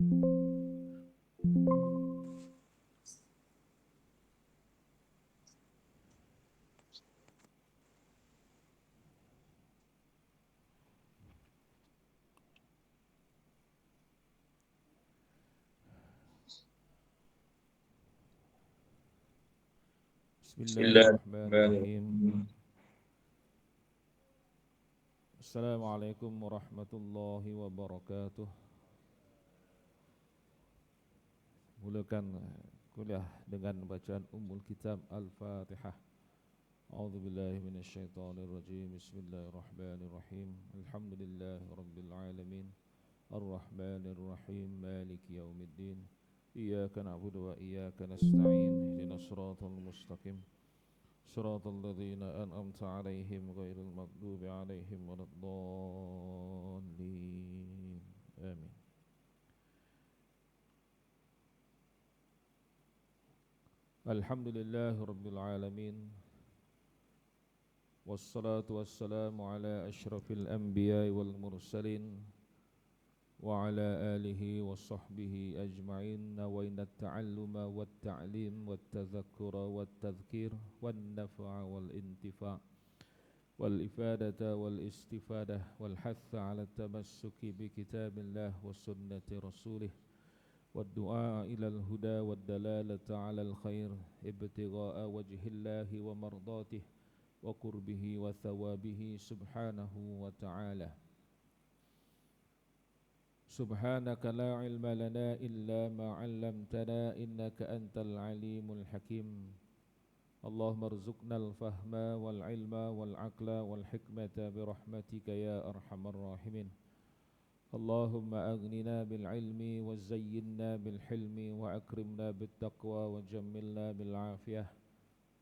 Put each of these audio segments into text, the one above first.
Bismillahirrahmanirrahim. Assalamualaikum warahmatullahi wabarakatuh. Mulakan kuliah dengan bacaan Ummul Kitab Al-Fatihah. A'udzubillahi minasyaitonirrajim. Bismillahirrahmanirrahim. Alhamdulillahirabbil alamin. Ar-Rahmanirrahim. Maliki yaumiddin. Iyyaka na'budu wa iyyaka nasta'in. Ihdinas siratal mustaqim. Shiratal ladzina an'amta 'alaihim ghairil maghdubi 'alaihim waladdallin. Amin. Alhamdulillahirabbil alamin. Wassalatu wassalamu ala asyrafil anbiya'i wal mursalin wa ala alihi wa sahbihi ajma'in. Nawayna at-ta'alluma wat-ta'lim wat-tadhakkura wat-tadhkir wan-naf'a wal-intifa' wal-ifadata wal-istifadah wal-hatha 'ala at-tamassuki bi kitabillah wa sunnati rasulih wad-du'a ila al-huda wad-dalalata 'ala al-khair ibtigha'a wajhillahi wa mardatih wa qurbihi wa thawabihi subhanahu wa ta'ala. Subhanaka la ilma lana illa ma 'allamtana innaka antal alimul hakim. Allahumma rzuqna al-fahma wal ilma wal aqla wal hikmata bi rahmatika ya arhamar rahimin. Allahumma aghnina bil ilmi wa zayyinna bil hilmi wa akrimna bit taqwa wa jammilna bil afiyah.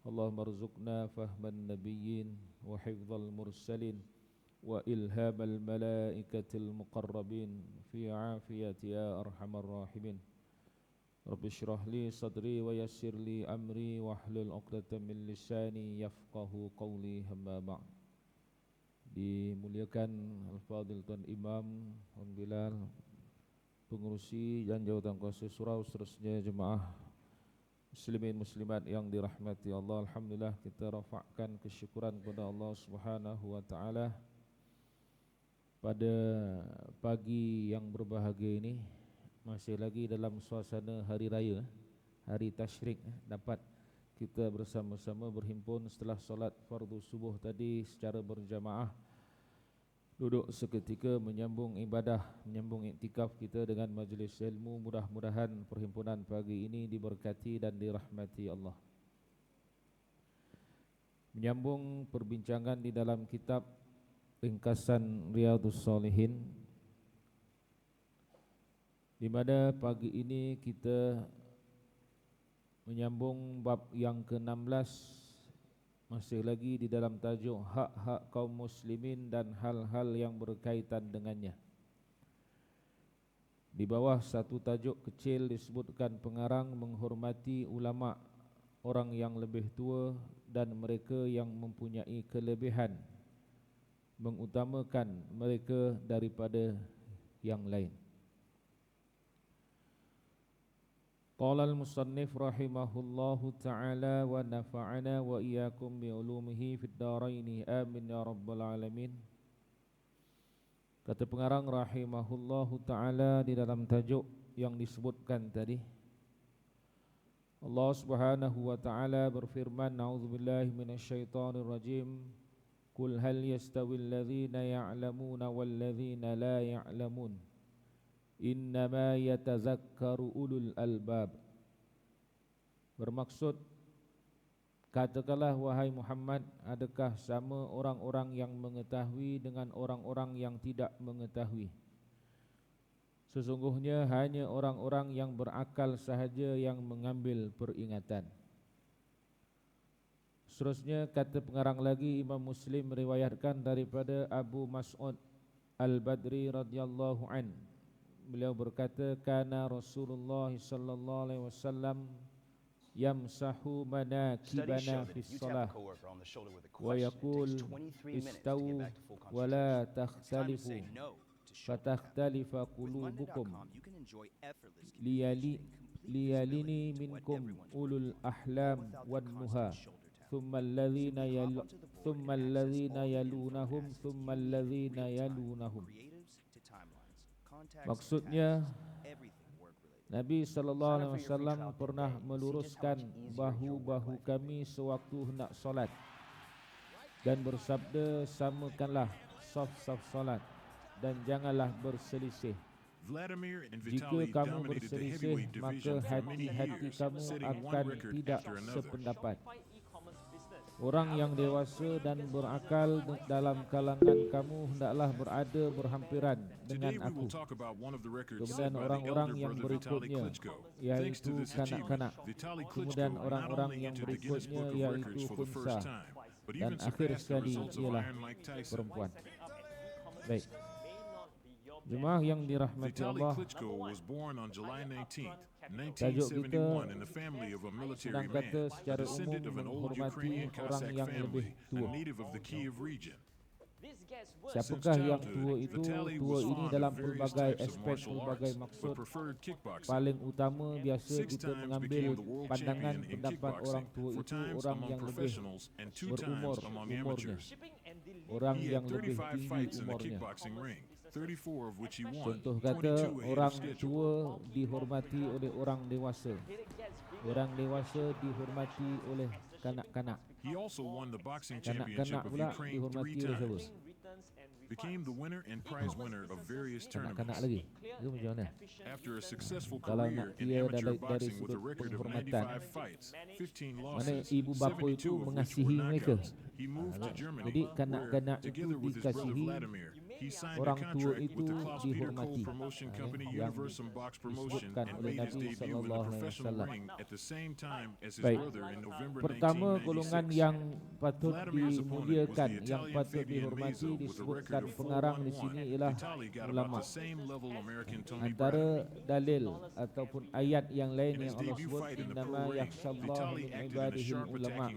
Allahumma rzuqna fahman nabiyyin wa hifdzal mursalin wa ilhamal malaikatil muqarrabin fi afiyati ya arhamar rahimin. Rabbi shrah li sadri wa yassir li amri wahlul 'uqdatam min lisani yafqahu qawli. Amma ba'd. Dimuliakan al-fadil Tuan Imam Tuan Bilal, pengurusi dan jawatan kuasa surau, seterusnya jemaah muslimin muslimat yang dirahmati Allah. Alhamdulillah, kita rafa'kan kesyukuran kepada Allah Subhanahu wa taala pada pagi yang berbahagia ini, masih lagi dalam suasana hari raya, hari tasyrik, dapat kita bersama-sama berhimpun setelah solat fardu subuh tadi secara berjamaah, duduk seketika menyambung ibadah, menyambung iktikaf kita dengan majlis ilmu. Mudah-mudahan perhimpunan pagi ini diberkati dan dirahmati Allah. Menyambung perbincangan di dalam kitab ringkasan Riyadhus Shalihin, di mana pagi ini kita menyambung bab yang ke-16, masih lagi di dalam tajuk hak-hak kaum muslimin dan hal-hal yang berkaitan dengannya. Di bawah satu tajuk kecil disebutkan pengarang menghormati ulama, orang yang lebih tua dan mereka yang mempunyai kelebihan, mengutamakan mereka daripada yang lain. Qala al-musannif rahimahullahu ta'ala wa nafa'ana wa iyyakum bi ulumihi fid dharain amin ya rabbal alamin. Kata pengarang rahimahullahu ta'ala di dalam tajuk yang disebutkan tadi, Allah Subhanahu wa ta'ala berfirman, a'udzubillahi minasyaitonir rajim, qul hal yastawil ladzina ya'lamuna wal ladzina la ya'lamun innama yatazakkaru ulul albab. Bermaksud, katakanlah wahai Muhammad, adakah sama orang-orang yang mengetahui dengan orang-orang yang tidak mengetahui? Sesungguhnya hanya orang-orang yang berakal sahaja yang mengambil peringatan. Seterusnya kata pengarang lagi, Imam Muslim meriwayatkan daripada Abu Mas'ud Al-Badri radhiyallahu an, beliau berkata, kana Rasulullah sallallahu alaihi wasallam yamsahu manakibana fi shalah wa yaqul istawu wa la takhtalifu fatakhtalifa qulubukum liyalini minkum ulul ahlam wan nuha thumma alladhina yalunahum. Maksudnya Nabi SAW pernah meluruskan bahu-bahu kami sewaktu hendak solat dan bersabda, samakanlah saf-saf solat dan janganlah berselisih. Jika kamu berselisih, maka hati-hati kamu akan tidak sependapat. Orang yang dewasa dan berakal dalam kalangan kamu hendaklah berada berhampiran dengan aku. Kemudian orang-orang yang berikutnya, yaitu kanak-kanak. Kemudian orang-orang yang berikutnya, yaitu khunsa. Dan akhir sekali ialah perempuan. Baik, jemaah yang dirahmati Allah, tajuk kita sedang kata secara umum menghormati orang yang lebih tua. Siapakah yang tua itu? Tua ini dalam pelbagai aspek, pelbagai maksud. Paling utama biasa kita mengambil pandangan pendapat orang tua itu orang yang lebih berumur umurnya, orang yang lebih tinggi umurnya. Contoh kata, orang tua dihormati oleh orang dewasa, orang dewasa dihormati oleh kanak-kanak, kanak-kanak pula dihormati oleh siapa? Kanak-kanak lagi. Itu macam mana? Kalau nak kira dari sudut penghormatan, mana ibu bapa itu mengasihi mereka. Jadi kanak-kanak itu dikasihi, orang tua itu dihormati. Yang disebutkan oleh Nabi SAW. Baik, pertama golongan yang patut dimuliakan, yang patut dihormati, disebutkan pengarang di sini ialah ulama. Antara dalil ataupun ayat yang lain yang Allah sebut, innama yakhshallaha min ibadihil ulama.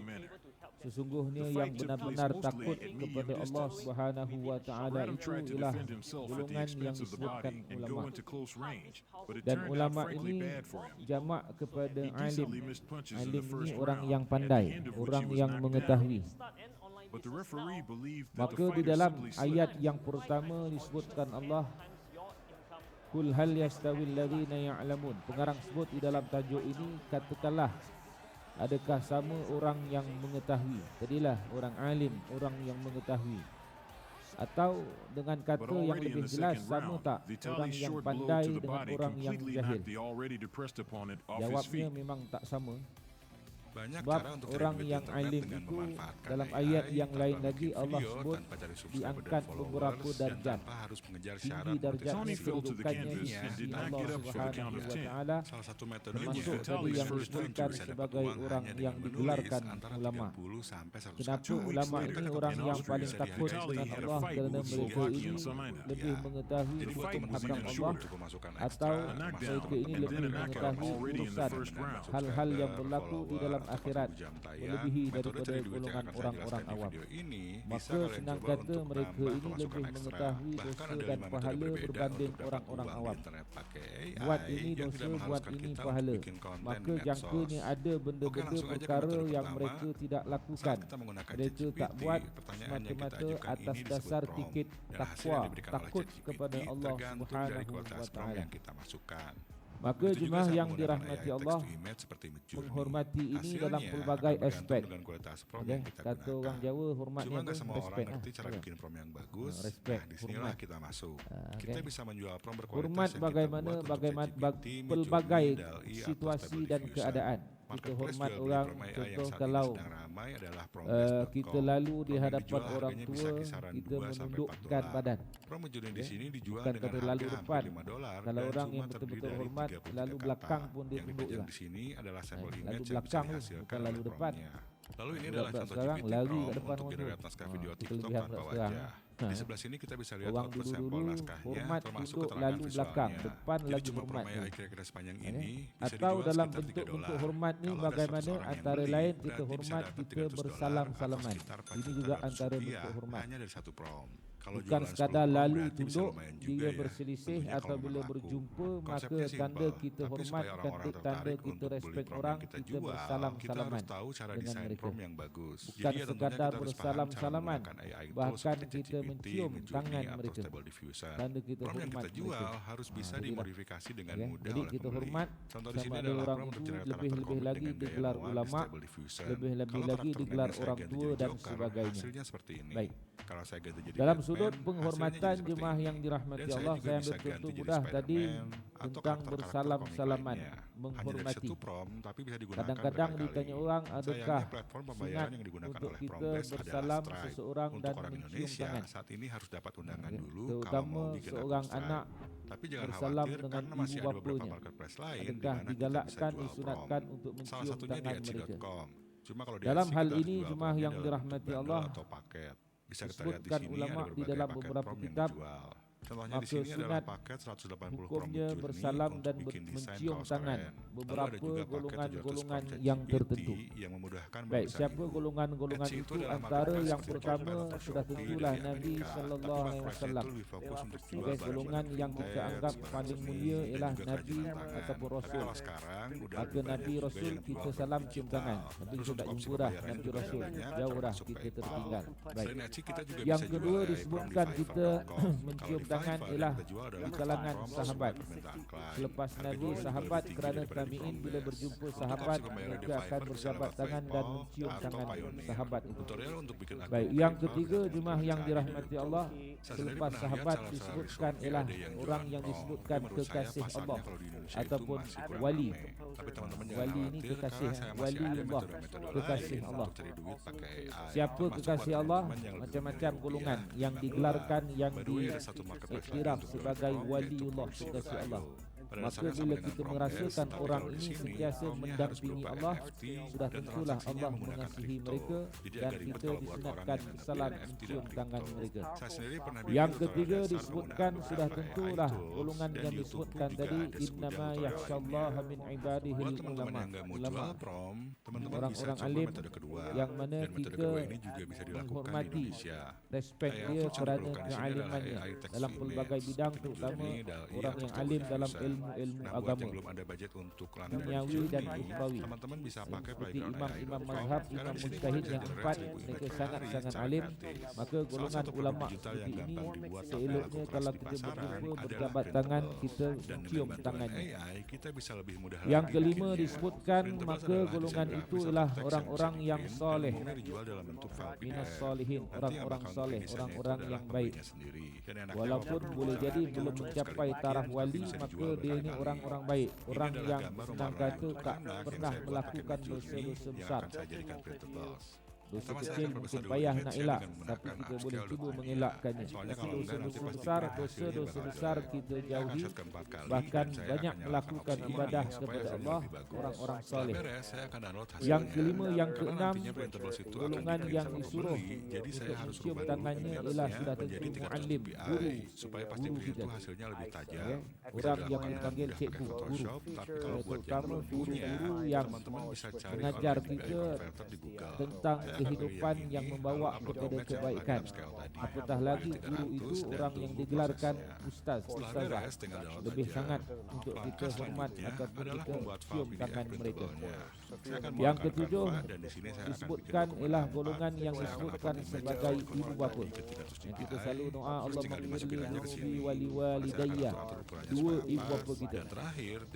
Sesungguhnya yang benar-benar takut kepada Allah Subhanahu wa taala itu ialah golongan yang disebutkan ulama. Dan ulama ini jamak kepada alim. Alim ini orang yang pandai, orang yang mengetahui. Maka di dalam ayat yang pertama disebutkan Allah, Qul hal yastawil ladzina ya'lamun. Pengarang sebut di dalam tajuk ini, katakanlah, adakah sama orang yang mengetahui? Jadilah orang alim, orang yang mengetahui. Atau dengan kata yang lebih jelas, sama tak orang yang pandai dengan orang yang jahil? Jawabnya memang tak sama. Sebab orang yang alim itu dalam ayat yang lain lagi Allah sebut diangkat beberapa darjat, tinggi darjatnya, kedudukannya di sisi Allah Subhanahu wa taala, termasuk tadi yang disebutkan sebagai orang yang digelarkan ulama. Kenapa ulama ini orang yang paling takut dengan Allah? Kerana mereka ini lebih mengetahui hukum hakam Allah, atau mereka ini lebih mengetahui urusan hal-hal yang berlaku di dalam akhirat melebihi daripada golongan orang-orang awam. Maka senang kata mereka ini lebih mengetahui dosa dan pahala berbanding orang-orang awam. Buat ini dosa, buat ini pahala. Maka jangkanya ada benda-benda perkara yang mereka tidak lakukan, mereka tak buat semata-mata atas dasar tikit takwa, takut kepada Allah Subhanahu wa taala. Maka jemaah yang dirahmati Allah, menghormati ini dalam pelbagai aspek. Okay. Kata orang Jawa, hormatnya apa? Respect. Respect, hormat. Kita bisa menjual prom berkualitas. Hormat bagaimana pelbagai situasi dan keadaan. Kita hormat orang. Contoh kalau kita lalu di hadapan orang tua, kita menundukkan badan. Bukan kata lalu depan. Kalau orang yang betul-betul hormat, lalu belakang pun dia tunduk juga. Lalu belakang bukan lalu depan. Lalu ini adalah contoh sekarang lari ke depan orang tu. Kita lihat sekarang. Di sebelah sini kita bisa lihat orang dulu hormat duduk lalu belakang, depan lagi hormat. Kira-kira sepanjang ini. Atau dalam bentuk-bentuk hormat ni bagaimana? Antara lain kita hormat, kita bersalam-salaman. Ini juga antara bentuk hormat. Bukan sekadar lalu tunduk, bila berselisih atau bila berjumpa, maka tanda kita hormat, tanda kita respect orang, kita bersalam-salaman dengan mereka. Bukan sekadar bersalam-salaman, bahkan kita mencium tangan mereka, tanda kita hormat mereka. Jadi kita hormat, sama ada orang itu, lebih-lebih lagi digelar ulama, lebih-lebih lagi digelar orang tua dan sebagainya. Baik. Dalam sudut penghormatan jemaah yang dirahmati Allah, saya ambil contoh mudah tadi tentang bersalam-salaman, menghormati. Kadang-kadang ditanya orang, adakah sunat untuk kita bersalam seseorang dan mencium tangan? Terutama seorang anak bersalam dengan ibu bapanya, adakah digalakkan, disunatkan untuk mencium tangan mereka? Dalam hal ini jemaah yang dirahmati Allah, disebutkan ulama di dalam beberapa kitab, maka sunat hukumnya bersalam dan mencium tangan beberapa golongan-golongan yang tertentu. Baik, siapa golongan-golongan itu? Antara yang pertama sudah tentulah Nabi sallallahu alaihi wasallam. Sebagai golongan yang kita anggap paling mulia ialah Nabi ataupun Rasul. Maka Nabi Rasul kita salam cium tangan. Tapi kita tak jumpa dah Nabi Rasul, jauh dah kita tertinggal. Baik. Yang kedua disebutkan kita mencium tangan ialah di kalangan sahabat. Selepas Nabi, sahabat kerana tabi'in bila berjumpa sahabat, mereka akan berjabat tangan dan mencium tangan sahabat itu. Baik, yang ketiga jemaah yang dirahmati Allah, selepas sahabat disebutkan ialah orang yang disebutkan kekasih Allah ataupun wali. Wali ini kekasih, wali Allah, kekasih Allah. Siapa kekasih Allah? Macam-macam golongan yang digelarkan, yang diiktiraf sebagai waliullah, kekasih Allah. Maka bila kita merasakan orang ini sentiasa mendampingi Allah, sudah tentulah Allah mengasihi mereka dan kita disunatkan salam mencium tangan mereka. Yang ketiga disebutkan, sudah tentulah golongan yang disebutkan tadi, innama yakhsyallaha min ibadihil ulama. Ulama, orang-orang alim yang mana kita menghormati, respect dia kerana kealimannya dalam pelbagai bidang, terutama orang yang alim dalam ilmu agama, duniawi dan ukhrawi. Seperti imam-imam mazhab, imam mujtahid yang empat, mereka sangat-sangat alim. Maka golongan ulama seperti ini seeloknya kalau kita berjumpa, berjabat tangan, kita cium tangannya. Yang kelima disebutkan, maka golongan itu ialah orang-orang yang soleh, minas solihin, orang-orang soleh, orang-orang yang baik. Walaupun boleh jadi belum mencapai taraf wali, maka dia ini orang-orang baik, orang yang senang kata tak pernah melakukan dosa-dosa besar. Dosa kecil mungkin payah nak elak, tapi kita boleh cuba mengelakkannya. Tapi dosa-dosa besar, dosa-dosa besar kita jauhi. Bahkan banyak melakukan ibadah kepada Allah, orang-orang soleh. Yang kelima, yang keenam, golongan yang disuruh untuk mencium tangannya ialah sudah tentu muallim, guru kita. Orang yang dipanggil cikgu, guru. Terutama guru-guru yang mengajar kita tentang kehidupan yang membawa kepada kebaikan. Apatah lagi guru itu orang yang digelarkan ustaz, ustazah. Lebih sangat untuk kita hormat ataupun kita cium tangan mereka. Yang ketujuh disebutkan ialah golongan yang disebutkan sebagai ibu bapa. Yang kita selalu doa, Allahumma ighfirli wali walidayya, dua ibu bapa kita.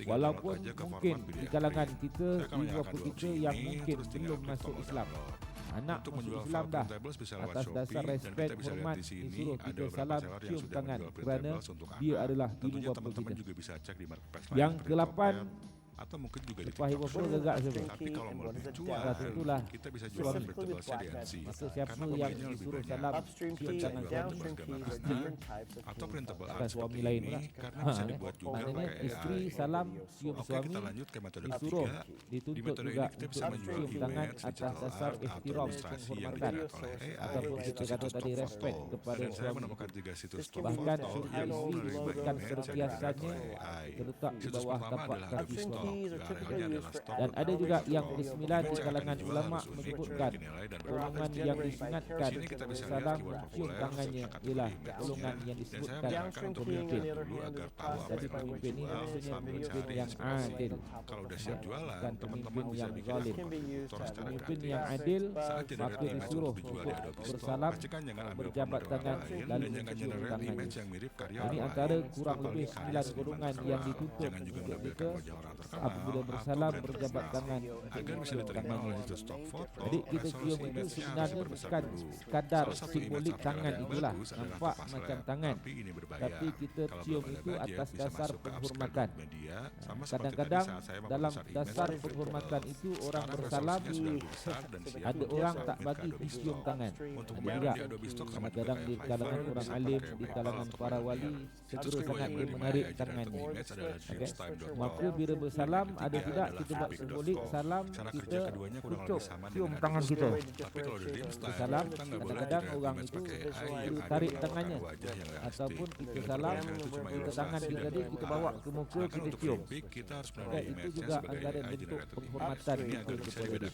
Walaupun mungkin di kalangan kita ibu bapa kita yang mungkin belum masuk Islam, anak masuk Islam dah, atas dasar respect, hormat, disuruh kita salam cium tangan kerana dia adalah ibu bapa kita. Yang ke-8, atau mungkin juga lepas ibu bapa gegak siapa? Tapi kalau mau lebih jual, tentulah kita bisa jual bertebal CDNC. Maka siapa yang disuruh salam cium tangan suami, atau printable art suami lain pula, karena bisa dibuat juga pakai isteri salam cium suami, disuruh dituntut juga untuk cium tangan atas dasar ihtiram, penghormatan, ataupun kita kata tadi respect kepada suami. Bahkan surga isteri bukan sentiasanya terletak di bawah tapak kaki suami. Dan ada juga yang ke-9 di kalangan ulama menyebutkan golongan yang disunatkan bersalam cium tangannya ialah golongan yang disebutkan pemimpin. Jadi pemimpin ini maksudnya pemimpin yang adil, bukan pemimpin yang zalim. Pemimpin yang adil maka disuruh untuk bersalam, berjabat tangan lalu mencium tangannya. Ini antara kurang lebih 9 golongan yang dituntut untuk kita apabila bersalam, berjabat tangan untuk mencium tangannya. Jadi kita cium itu sebenarnya bukan sekadar simbolik tangan itulah, nampak macam tangan, tapi kita cium itu atas dasar penghormatan. Kadang-kadang dalam dasar penghormatan itu orang bersalam, ada orang tak bagi dicium tangan. Ada juga kadang-kadang di kalangan orang alim, di kalangan para wali segera sangat dia menarik tangannya. Okay. Maka bila bersalam ada tidak kita buat simbolik salam, kita pucuk cium tangan kita. Bersalam kadang-kadang orang itu tarik tangannya, ataupun kita salam kita tangan kita tadi kita bawa ke muka kita cium. Okay. Itu juga antara bentuk penghormatan itu kepada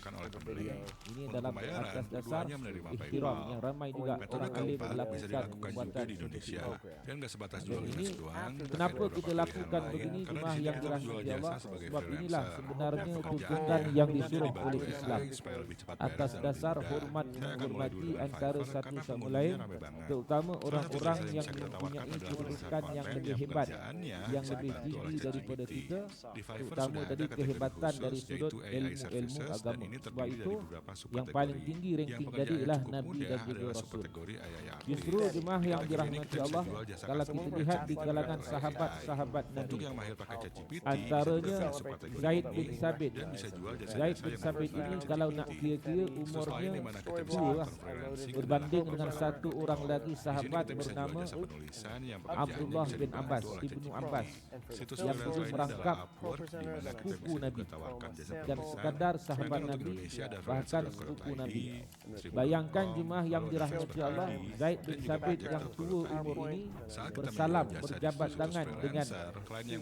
dia. Ini dalam atas dasar ihtiram yang ramai juga orang alim melakukan perbuatan di Indonesia. Dan enggak sebatas jual ini kenapa kita lakukan begini jemaah yang dirahmati Allah? Sebab inilah sebenarnya tuntutan yang disuruh oleh Islam atas dasar hormat menghormati antara satu sama lain, terutama orang-orang yang mempunyai kedudukan yang lebih hebat, yang lebih tinggi daripada kita, terutama tadi kehebatan dari sudut ilmu agama. Sebab itu yang paling tinggi ranking tadi ialah Nabi dan juga Rasul. Justru jemaah yang dirahmati Allah, kalau kita lihat di kalangan sahabat-sahabat Nabi, antaranya Zaid bin Sabit. Zaid bin Sabit ini kalau nak kira-kira umurnya tua berbanding dengan satu orang lagi sahabat bernama Abdullah bin Abbas, Ibnu Abbas, yang dulu merangkap sepupu Nabi dan sekadar sahabat Nabi, bahkan sepupu Nabi. Bayangkan jemaah yang dirahmati Allah, Zaid bin Sabit yang tua umur ini bersalam, berjabat tangan dengan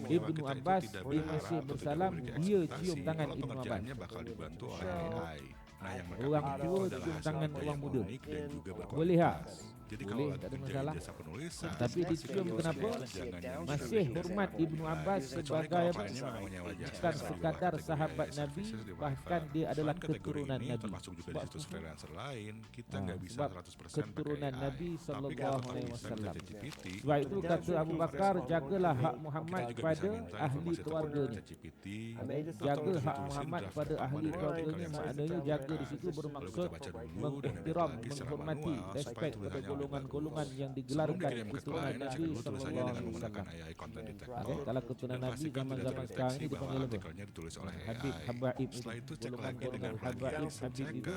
Ibnu Abbas, dia masih bersalam, dia cium tangan Ibnu Abbas. Orang tua cium tangan orang muda, boleh tak? Boleh, tak ada masalah. Tapi dicium kenapa? Masih hormat Ibnu Abbas sebagai bukan sekadar sahabat Nabi, bahkan dia adalah keturunan Nabi. Sebab keturunan Nabi sallallahu alaihi wasallam. Sebab itu kata Abu Bakar, jagalah hak Muhammad kepada ahli keluarganya. Jaga hak Muhammad pada ahli keluarganya, maknanya jaga di situ bermaksud mengihtiram, menghormati, respect pada golongan-golongan yang digelarkan keturunan Nabi sallallahu alaihi wasallam. Kalau keturunan Nabi zaman-zaman sekarang ini dipanggil apa? Habib, Habaib itu. Golongan-golongan Habaib, Habib itu.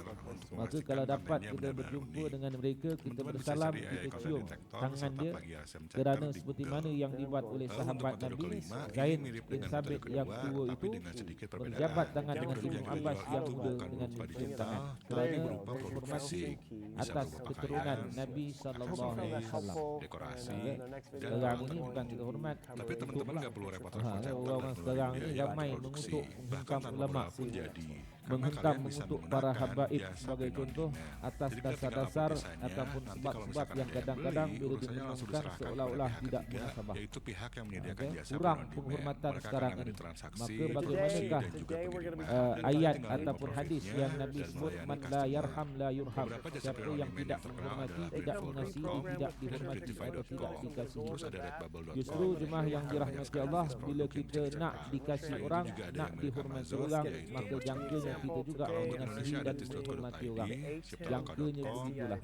Maka kalau dapat kita berjumpa dengan mereka, kita bersalam, kita cium tangan dia, kerana seperti mana yang dibuat oleh sahabat Nabi Zaid bin Sabit yang tua itu berjabat tangan dengan Ibnu Abbas yang muda dengan mencium tangan, kerana menghormati atas keturunan Nabi sallallahu alaihi wasallam. Sekarang ini bukan kita hormat, tapi teman-teman enggak perlu repot-repot. Orang sekarang ini ramai mengutuk menghentam ulama, menghentam mengutuk para habaib sebagai contoh atas dasar-dasar ataupun sebab-sebab yang kadang-kadang bila dimenangkan seolah-olah tidak munasabah. Kurang penghormatan sekarang ini. Maka bagaimanakah ayat ataupun hadis yang Nabi sebut, man la yarham la yurham, siapa yang tidak menghormati, tidak mengasihi, tidak dihormati atau tidak dikasihi. Justru jemaah yang dirahmati Allah, bila kita nak dikasih orang, nak dihormati orang, maka jangkanya kita juga mengasihi dan menghormati orang. Jangkanya begitulah.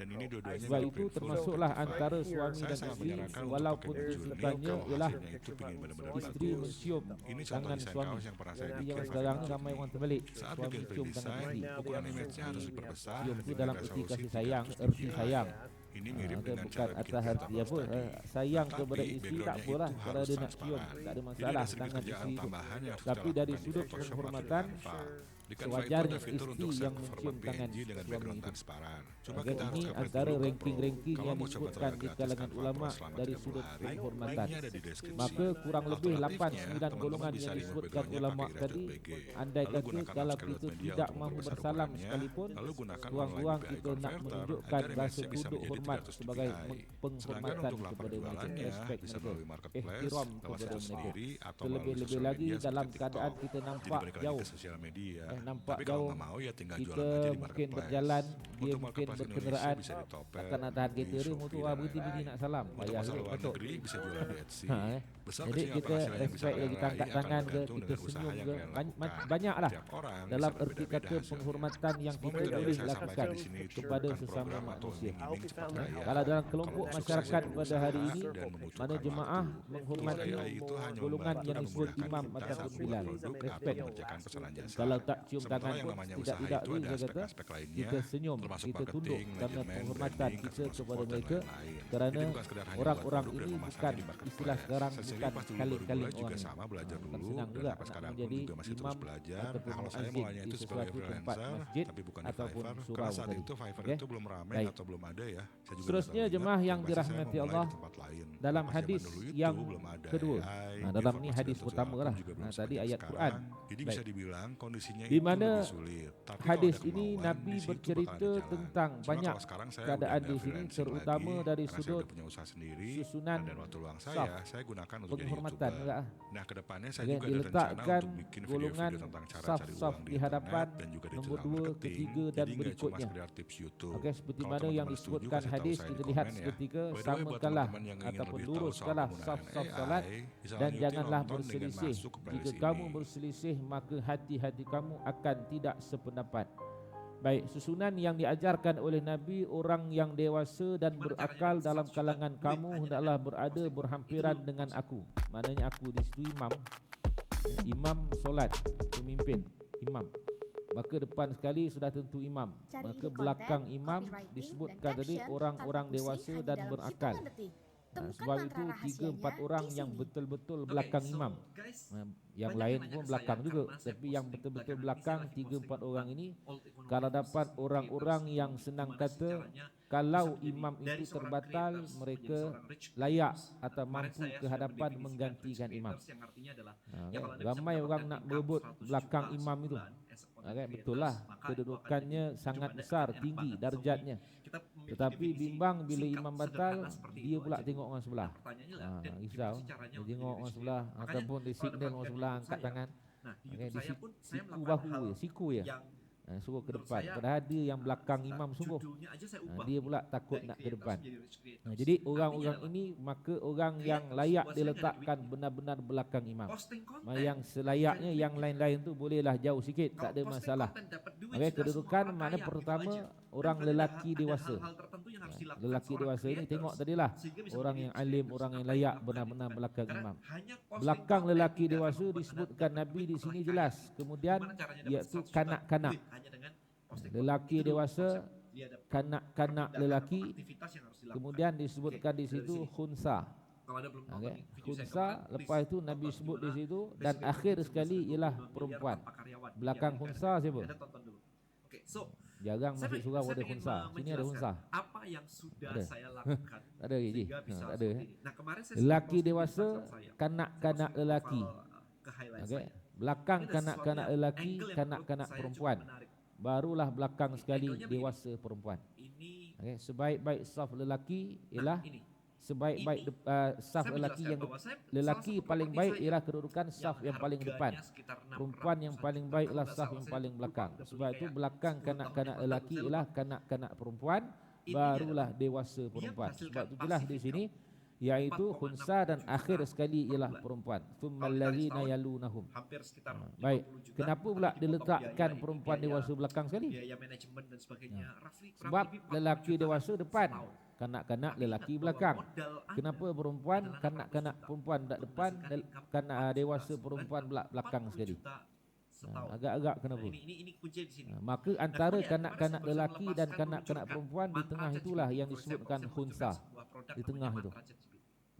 Sebab itu termasuklah antara suami dan isteri, walaupun tujuannya ialah isteri mencium tangan suami. Jadi yang sekarang ni ramai orang terbalik, suami cium tangan isteri. Cium itu dalam erti kasih sayang, erti sayang. Bukan atas hati apa, sayang kepada isteri tak apalah, kalau dia nak cium tak ada masalah tangan isteri itu. Tapi dari sudut penghormatan, Di Canva itu sewajarnya ada fitur istri untuk yang save mencium format tangan PNG dengan suami background itu. transparan. Cuma Oke, kita harus ini upgrade antara dulu ke Pro. ranking-ranking Kalau yang mau coba disebutkan trial di gratis kalangan Canva ulama Pro selama dari 30 sudut hari, penghormatan. linknya ada di deskripsi. Maka kurang lebih 8-9 Alternatifnya, golongan teman-teman bisa yang remove disebutkan backgroundnya ulama pakai tadi, Iratus.bg. andai Lalu kata gunakan kalau upscale kita media tidak untuk mahu memperbesar bersalam ukurannya. sekalipun, Lalu gunakan ruang-ruang online kita DPI nak converter menunjukkan agar rasa image-nya bisa tunduk menjadi hormat 300 sebagai dpi. Sedangkan penghormatan untuk lapak kepada mereka, jualannya respect bisa mereka, melalui marketplace, ihtiram lewat kepada situs mereka. sendiri atau melalui Terlebih-lebih sosial lagi media dalam seperti keadaan TikTok. kita Jadi nampak balik lagi jauh, ke sosial media. nampak Tapi kalau jauh, nggak mau ya tinggal jualan kita aja di mungkin marketplace. berjalan, dia Untuk mungkin marketplace Indonesia berkenderaan, bisa di Topet, takkan nak tahan Shopee, kita ni motor dan berhenti biji lain-lain. nak salam, Untuk payah masalah juga luar betul. negeri bisa jualan di Etsy. Besar Jadi kecilnya kita penghasilan yang bisa respect kalian kita raih angkat akan tangan ke, bergantung kita dengan usaha senyum yang ke, kalian lakukan. banyak lah Tiap orang dalam bisa erti berbeda-beda kata hasilnya. penghormatan yang Semua kita metode yang boleh saya lakukan sampaikan di sini itu kepada bukan sesama program atau manusia. iming-iming cepat kaya. Kalau dalam kelompok Kalau masyarakat sukses pada hari ini, dan membutuhkan mana jemaah waktu. menghormati AI itu hanya golongan membantu yang dan disebut memudahkan imam kita ataupun saat membuat bilal, produk atau respect. mengerjakan pesanan jasa. Kalau tak cium Sementara tangan yang pun namanya tidak usaha tidak itu ni ada saya kata aspek-aspek lainnya, kita senyum, termasuk kita tunduk marketing, karena manajemen, penghormatan branding, kita customer kepada support, dan mereka, lain-lain. kerana Jadi bukan sekedar hanya orang-orang buat produk ini dan bukan memasarnya di marketplace. istilah sekarang Saya sendiri bukan pas dulu baru kaling-kaling mulai juga orang. sama belajar Bukan dulu, senang dan juga sampai nak sekarang pun menjadi juga masih imam terus belajar. ataupun Nah, kalau saya muazzin mulainya di itu sebagai sesuatu tempat freelancer, masjid tapi bukan di ataupun Fiverr. surau Karena saat tadi. itu Fiverr Okey? itu belum ramai Baik. atau belum ada ya. Saya juga Seterusnya nggak tahu jemaah banyak. yang Pasti saya dirahmati memulai Allah, di tempat lain. dalam Pas zaman hadis dulu itu yang belum ada kedua. AI, Dalam ni informasi hadis dan pertama sosial lah. juga belum Tadi sebanyak ayat sekarang. Quran. Jadi Baik. bisa dibilang kondisinya Di itu mana lebih sulit. Tapi kalau hadis ada ini kemauan, Nabi di situ bercerita bakal ada jalan. tentang Cuma banyak kalau sekarang saya keadaan udah di nggak sini, freelancing terutama lagi, dari karena saya sudut udah punya usaha sendiri, susunan dan waktu luang saf, saya gunakan untuk jadi penghormatan YouTuber. enggak? Nah, kedepannya saya Okey, juga ada rencana diletakkan untuk bikin golongan video-video tentang cara cari saf-saf uang di di hadapan internet dan juga nombor digital 2, marketing. ketiga dan Jadi nggak cuma berikutnya. sekedar tips YouTube. Okey, seperti Kalau mana yang teman-teman setuju, disebutkan kasih tahu hadis saya kita di lihat komen ya. seketika, By the way, buat samakanlah teman-teman yang ingin ataupun lebih tahu soal luruskanlah penggunaan saf-saf AI, salat bisa dan lanjutin janganlah nonton dengan berselisih. masuk ke Jika playlist kamu ini. berselisih, maka hati-hati kamu akan tidak sependapat. Baik, susunan yang diajarkan oleh Nabi, orang yang dewasa dan berakal dalam kalangan kamu hendaklah berada berhampiran dengan aku. Maknanya aku di situ imam. Imam solat, pemimpin, imam. Maka depan sekali sudah tentu imam. Maka belakang imam disebutkan tadi orang-orang dewasa dan berakal. Sebab itu 3-4 orang yang betul-betul belakang imam. Yang lain pun belakang juga. Tapi yang betul-betul belakang 3-4 orang ini, kalau dapat orang-orang yang senang kata, kalau imam itu terbatal, mereka layak atau mampu ke hadapan menggantikan imam. Ramai orang nak berebut belakang imam itu. Betul lah, kedudukannya sangat besar, tinggi darjatnya. Tetapi bimbang bila imam batal, dia pula tengok orang sebelah. Risau, dia tengok orang sebelah ataupun dia signal orang sebelah angkat tangan. Siku bahu ya, siku ya. Suruh ke depan. Padahal dia yang belakang imam sungguh. Dia pula takut nak ke depan. Jadi orang-orang ini maka orang yang layak diletakkan benar-benar belakang imam. Yang selayaknya yang lain-lain tu bolehlah jauh sikit, tak ada masalah. Kedudukan makna pertama orang lelaki dewasa. Lelaki dewasa ini tengok tadilah orang yang alim, orang yang layak benar-benar belakang imam. Belakang lelaki dewasa disebutkan Nabi di sini jelas. Kemudian iaitu kanak-kanak. Lelaki dewasa, kanak-kanak lelaki. Kemudian disebutkan di situ khunsa. Khunsa, lepas itu Nabi sebut di situ, dan akhir sekali ialah perempuan. Belakang khunsa siapa? Jarang masuk surau ada khunsa. Sini ada khunsa. Apa yang sudah ada. saya lakukan? Tak ada lagi. Tak ada. Nah, kemarin saya Lelaki dewasa, kanak-kanak lelaki. Belakang kanak-kanak lelaki, kanak-kanak perempuan. Barulah belakang sekali dewasa perempuan. Sebaik-baik saf lelaki ialah sebaik-baik saf lelaki yang lelaki paling baik ialah kedudukan saf yang paling depan. Perempuan yang paling baik ialah saf yang paling belakang. Sebab itu belakang kanak-kanak lelaki ialah kanak-kanak perempuan, barulah dewasa perempuan. Sebab itu jelas di sini iaitu khunsa dan akhir sekali ialah perempuan. Tsummal ladzina yalunahum. Baik, kenapa pula diletakkan perempuan dewasa belakang sekali? Biaya manajemen dan sebagainya. Sebab lelaki dewasa depan, kanak-kanak lelaki belakang. Kenapa perempuan, kanak-kanak perempuan depan, kanak dewasa perempuan belakang sekali? Agak-agak kenapa? Ini kunci di sini. Maka antara kanak-kanak lelaki dan kanak-kanak perempuan di tengah itulah yang disebutkan khunsa. Di tengah itu.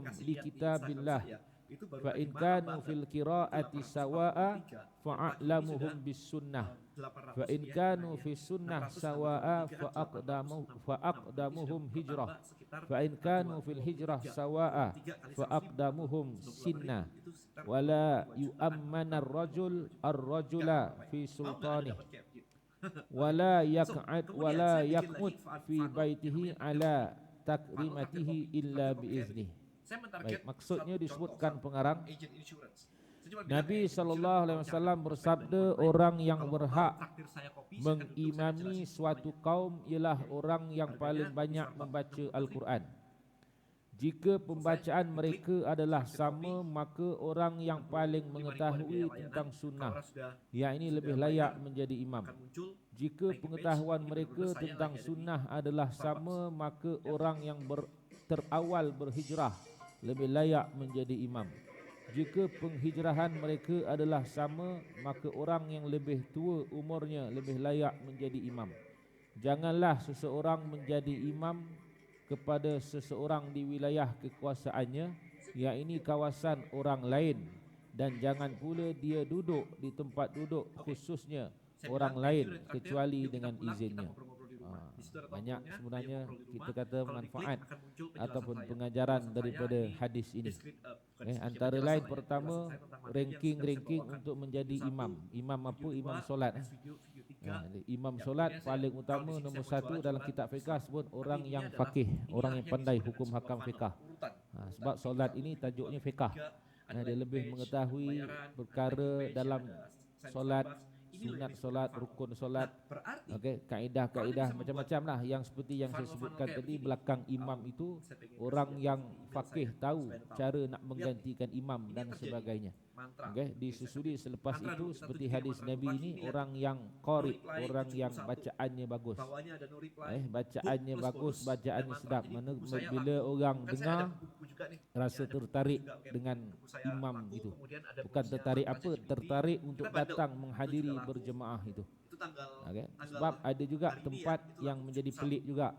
aqdamuhum li kitabillah itu baru fa in kanu fil qiraati sawa'a fa'lamuhum bis sunnah fa in kanu fi sunnah sawa'a fa aqdamuhum hijrah fa in kanu fil hijrah sawa'a fa aqdamuhum sinna wala yu'ammana ar-rajula fi sultanih wala yaq'ud fi baitihi ala takrimatihi illa biiznih. Baik, maksudnya disebutkan pengarang Nabi SAW bersabda, orang yang berhak mengimami suatu kaum ialah orang yang paling banyak membaca Al-Quran. Jika pembacaan mereka adalah sama, maka orang yang paling mengetahui tentang sunnah, yang ini lebih layak menjadi imam. Jika pengetahuan mereka tentang sunnah adalah sama, maka orang yang terawal berhijrah lebih layak menjadi imam. Jika penghijrahan mereka adalah sama, maka orang yang lebih tua umurnya lebih layak menjadi imam. Janganlah seseorang menjadi imam kepada seseorang di wilayah kekuasaannya, yang ini kawasan orang lain, dan jangan pula dia duduk di tempat duduk khususnya orang lain kecuali dengan izinnya. Banyak sebenarnya kita kata manfaat ataupun pengajaran daripada hadis ini. Antara lain, pertama, ranking untuk menjadi imam. Imam apa? Imam solat. Imam solat paling utama nombor satu dalam kitab fiqah sebut orang yang faqih, orang yang pandai hukum hakam fiqah. Sebab solat ini tajuknya fiqah. Dia lebih mengetahui perkara dalam solat, sunat solat, rukun solat, kaedah-kaedah macam-macam lah, yang seperti yang saya sebutkan tadi. Belakang imam itu orang yang faqih, tahu cara nak menggantikan imam dan sebagainya. Disusuli selepas itu seperti hadis Nabi ini, orang yang qari, orang yang bacaannya bagus. Bacaannya bagus, bacaannya sedap. Mana bila orang dengar rasa tertarik dengan imam itu. Bukan tertarik apa, tertarik untuk datang menghadiri berjemaah itu. Sebab ada juga tempat yang menjadi pelik juga.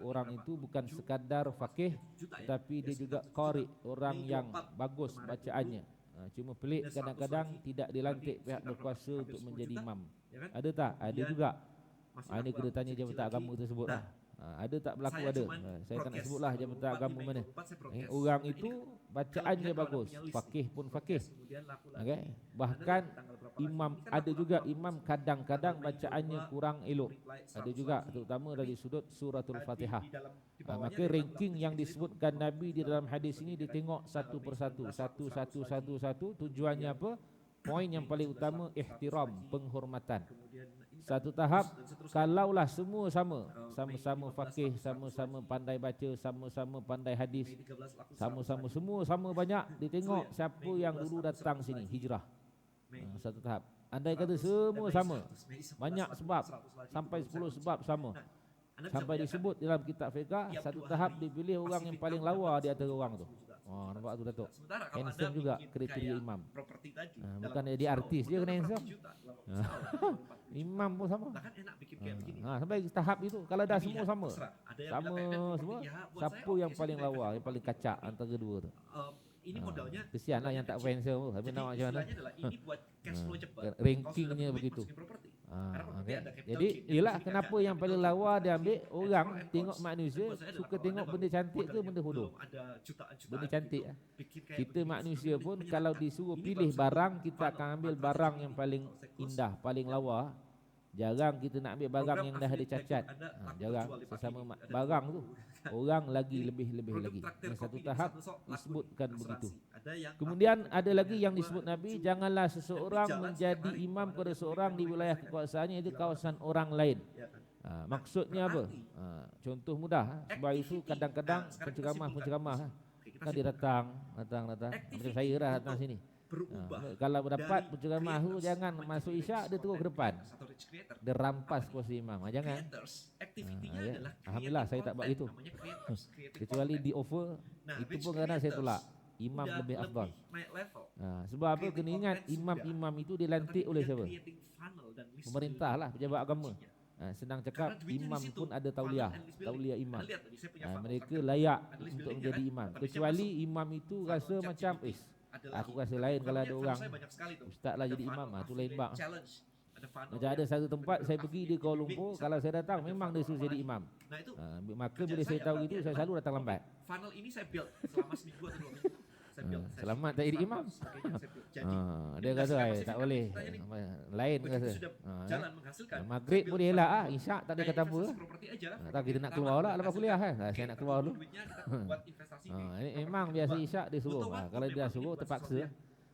Orang itu bukan sekadar faqih, tetapi dia juga qari, orang yang bagus bacaannya. Cuma pelik kadang-kadang tidak dilantik pihak berkuasa untuk menjadi imam. Ada tak? Ada juga. Ini kena tanya jabatan agama tersebut lah. Ada tak berlaku? Ada. Saya tak nak sebutlah jabatan agama mana. Orang itu bacaannya bagus, faqih pun faqih. Bahkan imam, ada juga imam kadang-kadang bacaannya kurang elok. Ada juga, terutama dari sudut suratul Fatihah. Maka ranking yang disebutkan Nabi di dalam hadis ini ditengok satu persatu, satu. Tujuannya apa? Poin yang paling utama, ihtiram, penghormatan. Satu tahap, kalaulah semua sama-sama faqih, sama-sama pandai baca, sama-sama pandai hadis, sama-sama semua sama banyak, ditengok siapa yang dulu datang sini hijrah. Satu tahap. Andai kata semua sama, banyak sebab, sampai 10 sebab sama, sampai disebut dalam kitab fiqah, satu tahap dipilih orang yang paling lawa di antara orang tu. Nampak tu Datuk, handsome juga kriteria imam. Bukan dia artis, dia kena handsome. Imam pun sama. Sampai tahap itu, kalau dah semua sama semua, siapa yang paling lawa, yang paling kacak antara dua tu? Ini modalnya. Kesianlah yang tak handsome tu. Tapi nak macam mana? Ini buat cash flow cepat. Rankingnya begitu. Jadi ialah kenapa yang paling lawa dia ambil. Orang tengok manusia suka tengok benda cantik ke benda bodoh? Benda cantik. Kita manusia pun kalau disuruh pilih barang, kita akan ambil barang yang paling indah, paling lawa. Jarang kita nak ambil barang yang dah ada cacat. Jarang. Sesama barang tu, orang lagi lebih lagi. Yang satu tahap disebutkan begitu. Kemudian ada lagi yang disebut Nabi, janganlah seseorang menjadi imam kepada seorang di wilayah kekuasaannya, itu kawasan orang lain. Maksudnya apa? Contoh mudah. Sebab itu kadang-kadang penceramah kan dia datang macam saya lah datang sini. Kalau berdapat penceramah tu, jangan masuk isyak dia terus ke depan, dia rampas kursi imam. Jangan. Alhamdulillah saya tak buat itu. Kecuali di offer, itu pun kadang saya tolak. Imam lebih afdal. Sebab apa? Kena ingat, imam-imam itu dilantik oleh siapa? Pemerintah lah, pejabat agama. Senang cakap, imam pun ada tauliah imam. Mereka layak untuk menjadi imam. Kecuali imam itu rasa macam aku rasa lain kalau ada orang ustaz lah jadi imam, tu lain bab. Macam ada satu tempat saya pergi di Kuala Lumpur, kalau saya datang memang dia suruh jadi imam. Maka bila saya tahu itu, saya selalu datang lambat. Funnel ini saya build selama seminggu atau 2 minggu. Selamat tak jadi imam. Dia kata tak boleh, lain kata. Maghrib boleh elak isyak tak ada kata apa. Tak, kita nak keluar lah lepas kuliah kan. Saya nak keluar dulu. Memang biasa isyak dia suruh. Kalau dia suruh terpaksa.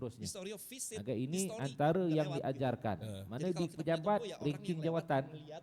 seterusnya. History of visit. Agak ini history, antara udah yang lewat gitu. diajarkan. Mana Jadi di kalau kita punya pejabat jogo ya orang ranking yang lewat jawatan melihat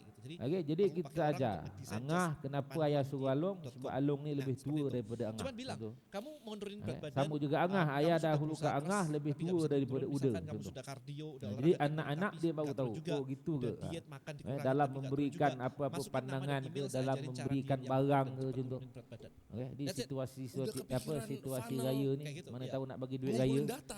gitu. Jadi Jadi kamu kita pakai orang aja. untuk desain Angah just kenapa pandu ayah suruh Alung? dot Sebab com. Alung ni Nah, lebih seperti tua itu. daripada Angah. Cuman bilang, Contoh. kamu mau nurunin berat badan. Sama juga Angah, kamu ayah dah sudah hulu ke berusaha Angah keras, lebih tapi nggak tua bisa daripada turun. Uda. Misalkan kamu Contoh. sudah kardio, udah Jadi olahraga, anak-anak tapi dia baru nggak turun tahu. juga. Oh gitu Udah ke. diet makan dikurangi, Dalam tapi nggak turun memberikan juga. apa-apa Masukin nama pandangan di ke email, saya dalam ajarin cara memberikan diet yang barang paling ke cepat contoh. nurunin berat badan. Di That's it. situasi Udah apa kepikiran situasi funnel, raya ni kayak gitu, mana ya. tahu nak bagi duit Ngumpulin raya. data.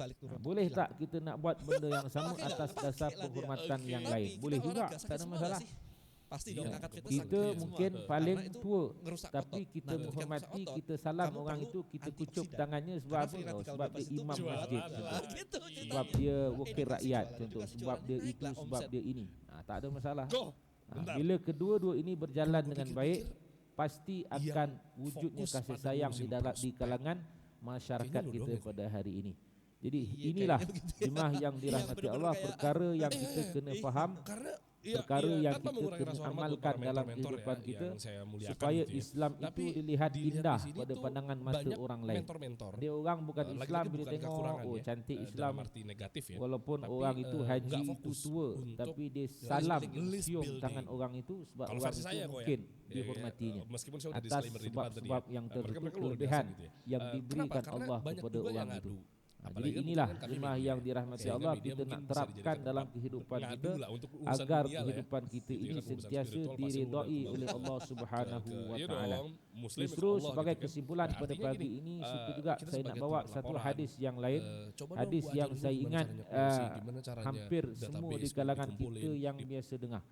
balik turun. Boleh Hilang. tak kita nak buat benda yang sama Oke nggak? atas Apa dasar oke lah dia? penghormatan Oke. yang lain? Kita Boleh juga, olahraga tak sakit ada semua masalah. nggak sih? Pasti Iya, dong angkat fitness Kita sakit semua. mungkin Karena paling itu tua, ngerusak tapi otot. kita Nah, ketika menghormati, merusak otot, kita salam kamu orang perlu itu, kita kucup antioksidan. tangannya sebab Karena apa? free radical Sebab dia bebas itu imam jualan masjid, lah. contoh. Gitu, Sebab ceritanya. dia wakil Edukasi rakyat, jualan, contoh. edukasi Sebab jualan, dia naik itu, lah sebab omset. dia ini. Tak ada masalah. Go. Bentar. Bila kedua-dua ini berjalan dengan baik, Pikir-pikir, pasti yang akan wujudnya fokus kasih pada sayang di ngurusin dalam di prospek. kalangan masyarakat Kayaknya lu kita doang ya, pada hari ini. Jadi Iya, inilah kayaknya begitu ya. jemaah yang dirahmati bener-bener Allah, kayak- perkara yang kita kena faham. Karena perkara yang tanpa kita mengurangi kena rasa hormat amalkan buat para dalam mentor-mentor kehidupan ya, kita yang saya muliakan supaya gitu ya. Islam itu Tapi dilihat dilihat indah di sini pada tuh pandangan mata banyak orang lain. mentor-mentor. Dia orang bukan Islam Lagi-lagi bila bukan tengok kekurangan oh ya, cantik dalam Islam, arti negatif ya. walaupun Tapi, orang itu haji nggak itu fokus tua untuk tapi dia salam list cium building. tangan orang itu sebab Kalau orang versi itu saya kok ya, mungkin ya, dihormatinya meskipun saya udah atas disclaimer di depan tadi ya. sebab-sebab yang Mereka tertentu luar biasa kelebihan gitu ya. yang Kenapa? diberikan Karena Allah banyak kepada juga yang orang itu. ngadu. Nah, Apalagi jadi kan inilah hubungan kami jemaah media yang ya. dirahmati Sehingga Allah media kita mungkin nak bisa terapkan dijadikan dalam tempat kehidupan ngadu kita lah untuk urusan agar dunia lah ya. kehidupan kita Gitu ya ini kan, urusan sentiasa spiritual pasti diridhai udah oleh Allah Subhanahu wa Iya taala. dong, Muslim Justru Allah sebagai gitu kan. kesimpulan Nah, pada artinya pagi gini, ini suka juga kita saya nak sebagai bawa tim satu pelaporan, hadis yang lain. coba dong Hadis gua yang ajarin saya gimana ingat caranya promosi, gimana caranya hampir semua database di buat kalangan dikumpulin, kita yang biasa dengar.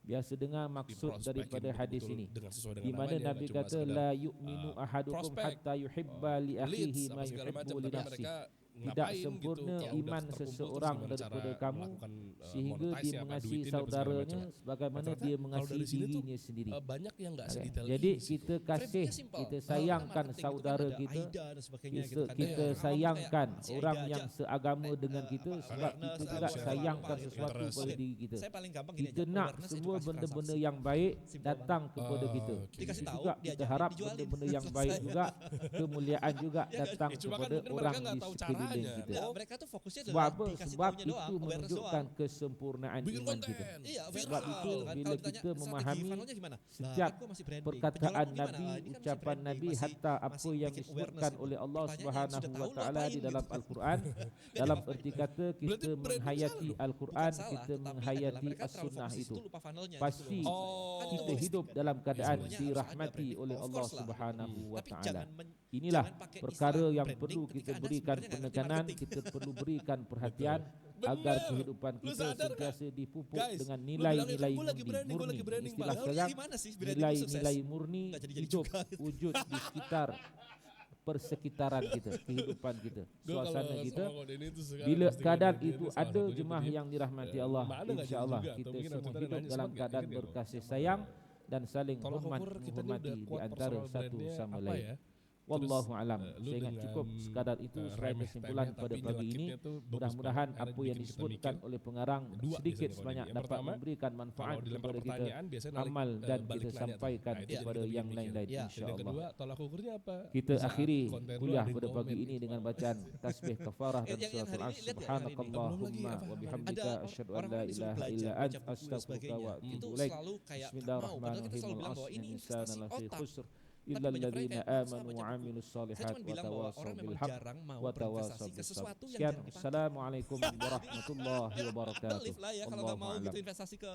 Biasa dengar maksud diprospekin daripada hadis betul-betul ini. dengan sesuai Di dengan mana namanya, Nabi nggak cuma kata sekedar, la yu'minu ahadukum prospek, hatta yuhibba li akhihi leads ma apa segala macam, yuhibbu li tapi nafsihi. mereka Tidak ngapain sempurna gitu, kalau udah iman terkumpul, seseorang terus gimana daripada cara kamu melakukan, sehingga monetize dia ya, apa, mengasihi duitin apa segala saudaranya macam. sebagaimana Nah, dia kalau mengasihi dari sini tuh, dirinya sendiri. banyak yang nggak Ada. sedetail Jadi ini sih. kita kasih, Framingnya simple. kita Kalau sayangkan marketing itu kan saudara ada kita, AIDA dan sebagainya kita, gitu kan. kita Orang awam tuh sayangkan kayak, "Ah, si orang AIDA yang aja." seagama dengan kita sebab awareness, kita juga apa, sayangkan apa, sesuatu interest. pada Oke. diri kita. Saya paling gampang gini Kita aja, nak awareness, semua edukasi, benda-benda transaksi. yang baik Simple datang kepada kita. Oke. Dikasih Itu tahu, juga kita diajarin, harap dijualin. benda-benda yang baik Selesai. juga, kemuliaan juga Ya kan? datang Ya, cuma kan kepada mungkin orang mereka nggak di tahu sekeliling caranya. kita. Enggak, mereka tuh fokusnya Sebab adalah apa? dikasih Sebab taunya itu doang, awareness menunjukkan doang. kesempurnaan Bikin iman konten. kita. Iya, Sebab viral, itu gitu kan. bila Kalau ditanya kita strategi memahami viralnya gimana? Lah, setiap aku masih branding. perkataan Penjualanmu gimana? Nabi, Ah, ini kan masih ucapan branding, Nabi, masih- hatta apa masih yang bikin disebutkan awareness oleh Allah Pertanyaannya, Subhanahu sudah wa tahu lu taala apain di gitu dalam kan. Al-Quran, Dia dalam ngapain? erti kata Berarti kita branding menghayati salah dong. Al-Quran, Bukan salah, kita tetapi adalah menghayati mereka terlalu as-sunnah fokus di itu. situ, lupa funnelnya Pasti gitu loh. Oh. Kan itu kita holistic hidup kan. dalam keadaan Semuanya harus ada dirahmati branding. oleh Of Allah course lah. Subhanahu wa Tapi taala. jangan Inilah jangan pakai perkara istilah yang branding perlu ketika kita Anda berikan sebenarnya nggak ngerti penekanan, marketing. kita perlu berikan perhatian agar Bener. kehidupan Lu kita sadar nggak? sentiasa dipupuk Guys, dengan lu bilangnya kan nilai-nilai gua lagi branding, gua lagi branding, Istilah padahal sekarang gimana sih branding itu sukses? nilai-nilai murni Nggak jadi-jadi hidup juga. wujud di sekitar persekitaran kita, kehidupan kita, suasana kita. Bila keadaan itu ada jemaah yang dirahmati Allah, insya Allah kita semua hidup dalam keadaan berkasih sayang dan saling hormat menghormati di antara satu sama lain. Wallahu alam. Saya ingat cukup sekadar itu sebagai kesimpulan pada pagi ini. Mudah-mudahan apa yang disebutkan oleh pengarang sedikit sebanyak dapat memberikan manfaat kepada kita, amal dan kita sampaikan kepada yang lain-lain, Dan yang insya-Allah. kedua, tolak ukurnya apa? Kita Saat akhiri konten lu kuliah lagi pada pagi ngomel ini gitu. dengan bacaan tasbih kafarah dan Yang suratul hari as. ini, lihat ya, hari ini. Subhanakallahumma Belum lagi, wa apa, bihamdika Ada asyhadu an la orang-orang disuruh ilaha belajar, illa baca anta buku dan astaghfiruka sebagainya. wa Itu atubu ilaik. selalu kayak tak mau. Padahal kita Bismillahirrahmanirrahim. selalu bilang bahwa ini investasi Lafi otak. khusr Tapi illa banyak alladziina mereka yang amanu baca wa buku. amilus Saya shalihat cuma wa bilang bahwa tawassaw orang bil memang haqq jarang mau wa berinvestasi tawassaw ke bis sabr. sesuatu yang Sekian, jarang dipakai. assalamualaikum warahmatullahi wabarakatuh. Believe lah ya kalau nggak mau Wallahu gitu a'lam. investasi ke